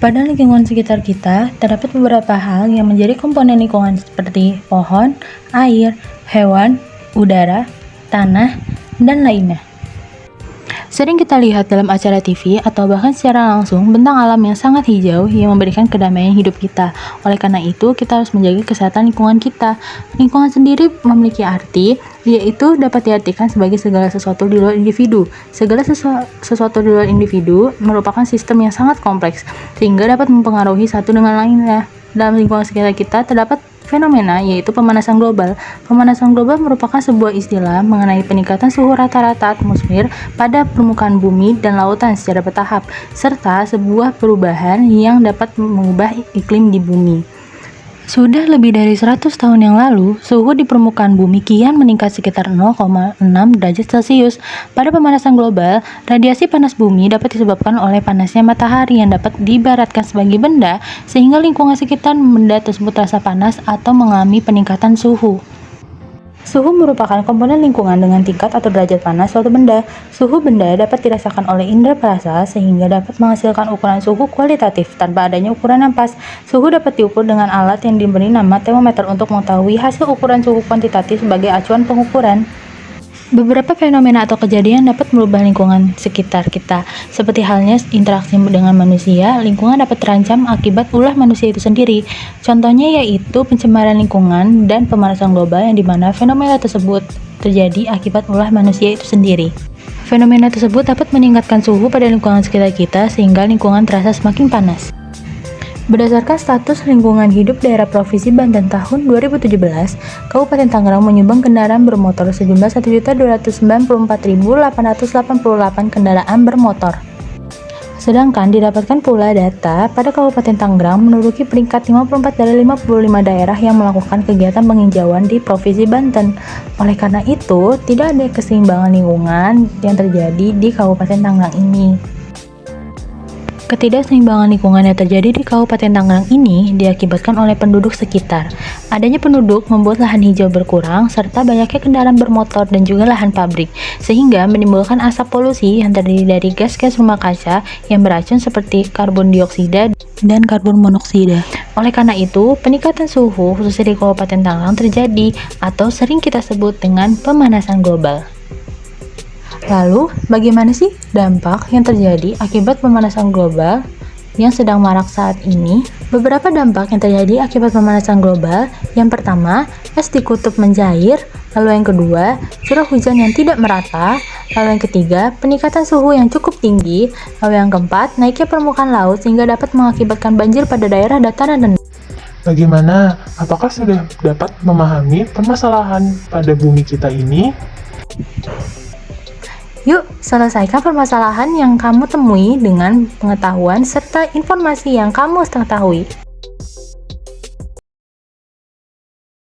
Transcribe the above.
Pada lingkungan sekitar kita, terdapat beberapa hal yang menjadi komponen lingkungan seperti pohon, air, hewan, udara, tanah, dan lainnya. Sering kita lihat dalam acara TV atau bahkan secara langsung bentang alam yang sangat hijau yang memberikan kedamaian hidup kita. Oleh karena itu, kita harus menjaga kesehatan lingkungan kita. Lingkungan sendiri memiliki arti, yaitu dapat diartikan sebagai segala sesuatu di luar individu. Segala sesuatu di luar individu merupakan sistem yang sangat kompleks, sehingga dapat mempengaruhi satu dengan lainnya. Dalam lingkungan sekitar kita terdapat fenomena yaitu pemanasan global. Pemanasan global merupakan sebuah istilah mengenai peningkatan suhu rata-rata atmosfer pada permukaan bumi dan lautan secara bertahap, serta sebuah perubahan yang dapat mengubah iklim di bumi. Sudah lebih dari 100 tahun yang lalu, suhu di permukaan bumi kian meningkat sekitar 0,6 derajat Celcius. Pada pemanasan global, radiasi panas bumi dapat disebabkan oleh panasnya matahari yang dapat diibaratkan sebagai benda, sehingga lingkungan sekitar benda tersebut terasa panas atau mengalami peningkatan suhu. Suhu merupakan komponen lingkungan dengan tingkat atau derajat panas suatu benda. Suhu benda dapat dirasakan oleh indera perasa sehingga dapat menghasilkan ukuran suhu kualitatif tanpa adanya ukuran yang pas. Suhu dapat diukur dengan alat yang diberi nama termometer untuk mengetahui hasil ukuran suhu kuantitatif sebagai acuan pengukuran. Beberapa fenomena atau kejadian dapat merubah lingkungan sekitar kita, seperti halnya interaksi dengan manusia. Lingkungan dapat terancam akibat ulah manusia itu sendiri. Contohnya yaitu pencemaran lingkungan dan pemanasan global yang dimana fenomena tersebut terjadi akibat ulah manusia itu sendiri. Fenomena tersebut dapat meningkatkan suhu pada lingkungan sekitar kita sehingga lingkungan terasa semakin panas. Berdasarkan status lingkungan hidup daerah Provinsi Banten tahun 2017, Kabupaten Tangerang menyumbang kendaraan bermotor sejumlah 1.294.888 kendaraan bermotor. Sedangkan didapatkan pula data pada Kabupaten Tangerang menduduki peringkat 54 dari 55 daerah yang melakukan kegiatan penghijauan di Provinsi Banten. Oleh karena itu, tidak ada keseimbangan lingkungan yang terjadi di Kabupaten Tangerang ini. Ketidakseimbangan lingkungan yang terjadi di Kabupaten Tangerang ini diakibatkan oleh penduduk sekitar. Adanya penduduk membuat lahan hijau berkurang, serta banyaknya kendaraan bermotor dan juga lahan pabrik, sehingga menimbulkan asap polusi yang terdiri dari gas-gas rumah kaca yang beracun seperti karbon dioksida dan karbon monoksida. Oleh karena itu, peningkatan suhu khususnya di Kabupaten Tangerang terjadi atau sering kita sebut dengan pemanasan global. Lalu, bagaimana sih dampak yang terjadi akibat pemanasan global yang sedang marak saat ini? Beberapa dampak yang terjadi akibat pemanasan global. Yang pertama, es di kutub mencair. Lalu yang kedua, curah hujan yang tidak merata. Lalu yang ketiga, peningkatan suhu yang cukup tinggi. Lalu yang keempat, naiknya permukaan laut sehingga dapat mengakibatkan banjir pada daerah dataran rendah. Bagaimana? Apakah sudah dapat memahami permasalahan pada bumi kita ini? Yuk, selesaikan permasalahan yang kamu temui dengan pengetahuan serta informasi yang kamu ketahui.